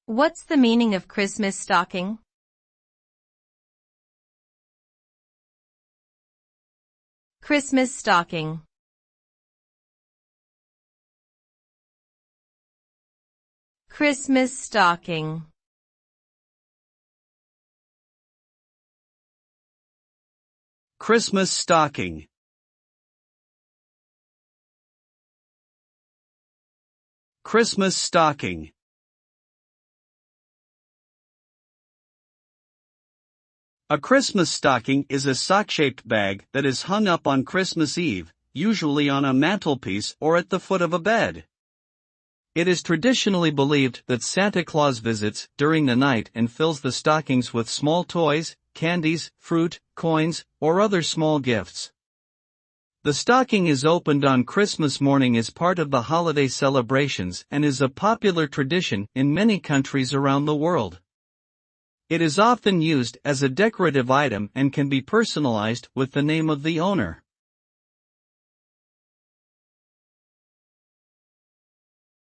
What's the meaning of Christmas stocking? Christmas stocking. Christmas stocking. Christmas stocking. Christmas stocking. A Christmas stocking is a sock-shaped bag that is hung up on Christmas Eve, usually on a mantelpiece or at the foot of a bed. It is traditionally believed that Santa Claus visits during the night and fills the stockings with small toys, candies, fruit, coins, or other small gifts. The stocking is opened on Christmas morning as part of the holiday celebrations and is a popular tradition in many countries around the world. It is often used as a decorative item and can be personalized with the name of the owner.